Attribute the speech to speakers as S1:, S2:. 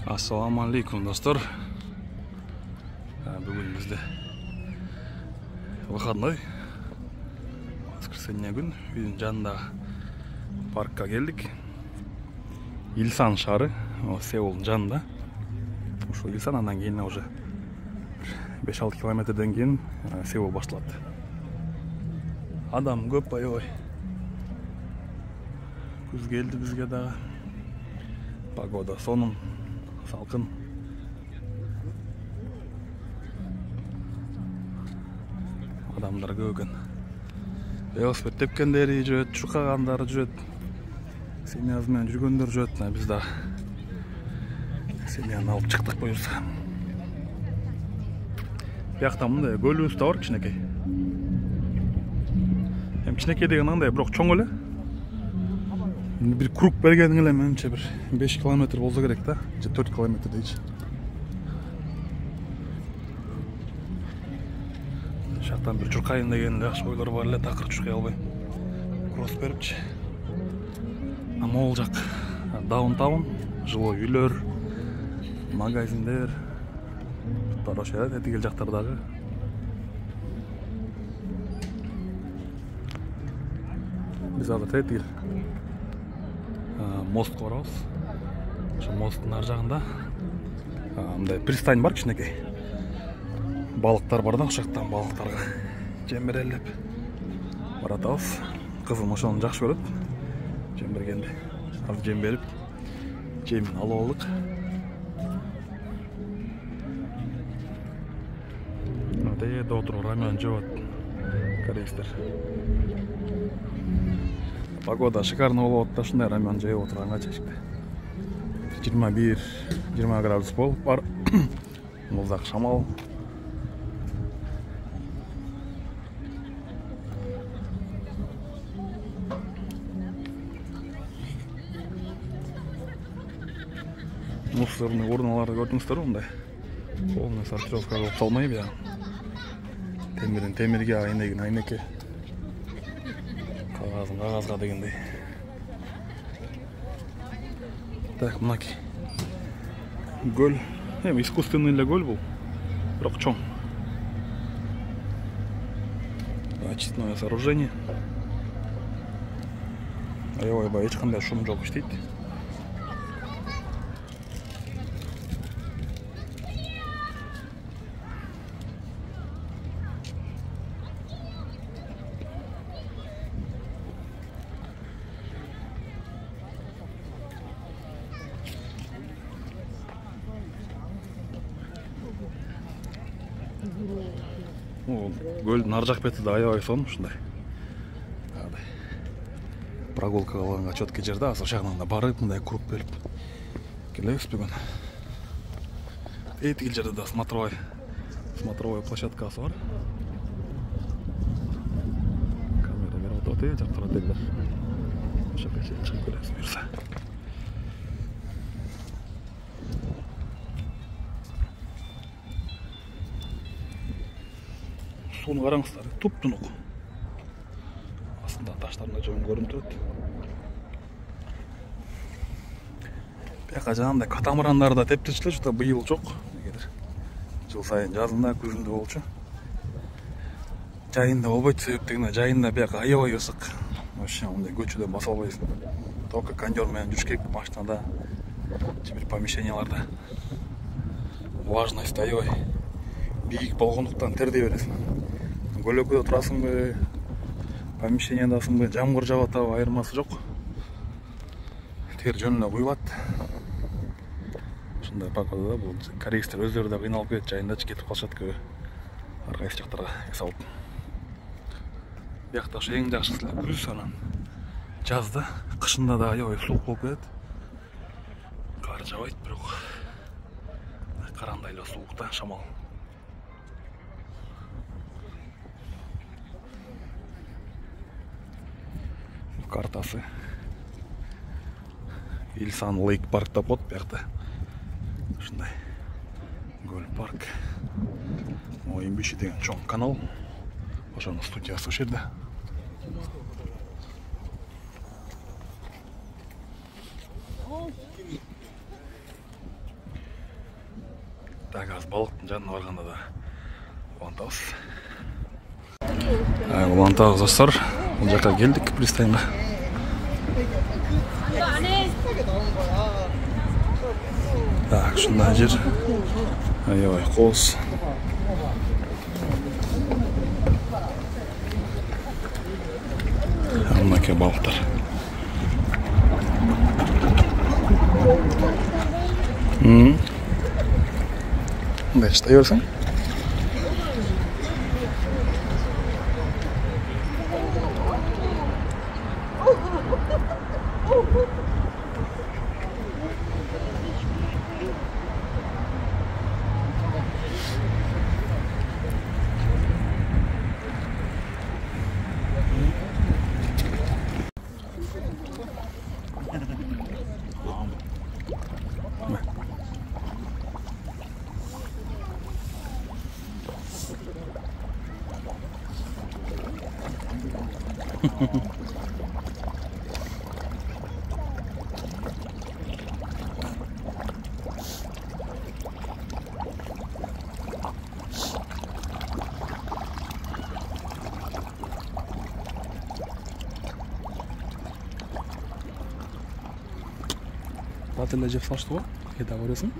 S1: Assalamu alaikum dostlar. Bugün bizde выходной. Воскресенье gün үйдің жанында паркка келдік. Илсан шары, Сеулдың жанында. Ошо Илсан, андан кейін уже 5-6 километрден кейін Сеул башталат. Адам көп аябай. Күз келді бізге дағы. Погода сонун, салқын. Адамдар көп екен. Велосипед тепкендери жүрөт, чуркагандары жүрөт. Семьясымен жүргөндөр жүрөт. Биз да семьяны алып чыктык буюрса. Биякта мындай көлүбүз да бар кичинекей. Эми кичинекей деген андай, бирок чоң эле. Bir kruq bergenin ele menimçe bir 5 kilometre bolsa gerek da, 4 kilometre deyç. Şarttan bir çurkayın degen yaxşı oylar var ele, takır çurkay albayım. Cross beripçi. Ama olacak. Downtown, жылой үйлөр, магазиндер, торош eret, etигел жактардағы. Biz azat etигел. Мост барабыз. Ошо мосттун ар жагында мындай пристань бар кичинекей. Балыктар бар да, ошол жактан балыктарга жем берелеп баратабыз. Кызым ошону жакшы көрөт. Жем бергенде. Ал жем берип, жемин алып алдык. Мындай отуруп рамен жеп корейстер. Погода шикарный болуп атты, ушундай рамен жеп отурганга чечикти. 21-20 градус болуп бар. Муздак шамал. Мусорный урналарды көрдүңүздөрбү мындай? Полный сортировка кылып салмай бия. Темирден темирге, айнегин айнекке. Кагазын кагазга дегендей. Так, мынаки. Гөл. Эми искусственный эле гөл бул. Бирок чоң. Очистное сооружение. Аябай эч кандай шум жок иштейт. Гөлдүн ар жак бети да аябай сонун ушундай. Прогулка кылганга чөткө жерде, ошол жагынан да барып, мындай круг берип келебиз бүгүн. Этигил жерде да смотровой площадкасы бар. Камера берип атат, жактыра делер. Ошо жерге чыгып келебиз буюрса. Суны караңыздар, туп-тунук. Астында таштарына жөн көрүнүп турат. Бияка жанагындай катамарандар да тептирчү эле, быйыл жок. Негедир. Жыл сайын жазында, күзүндө болчу. Жайында болбойт, себептегине жайында бияка аябай ысык. Вообще мындай көчөдөн баса албайсың. Только кондёр менен жүрүш керек машинада, бир помещенияларда. Влажность аябай бийик болгондуктан тердей бересиң. Көлөкөдө турасыңбы, помещениядасыңбы, жамгыр жаап атабы, айырмасы жок. Тер жөн эле куйулат. Ушундай погодада бул корейстер өздөрү да кыйналып кетет, жайында кетип калышат көбү. Ар кайсы жактарга эс алып. Биякта ошо эң жакшысы күз, анан жазда, кышында да аябай суук болуп кетет. Кар жабайт, бирок карандай эле суук да, шамал. Картасы. Илсан Лейк парк деп атат биякта. Ушундай. Гөл парк. Моюнбиши деген чоң канал. Ошонун студиясы ошол жерде. Так, аз балықтың жанына барғанда да улантамыз. Улантамыз достар. Бұл жаққа келдік, пристаньға. Так, шындай жер. Ай-ой, қос. Мынаке балықтар. Мындай шыдай берсең. Батылда жеп салышты ғой, кете көресің.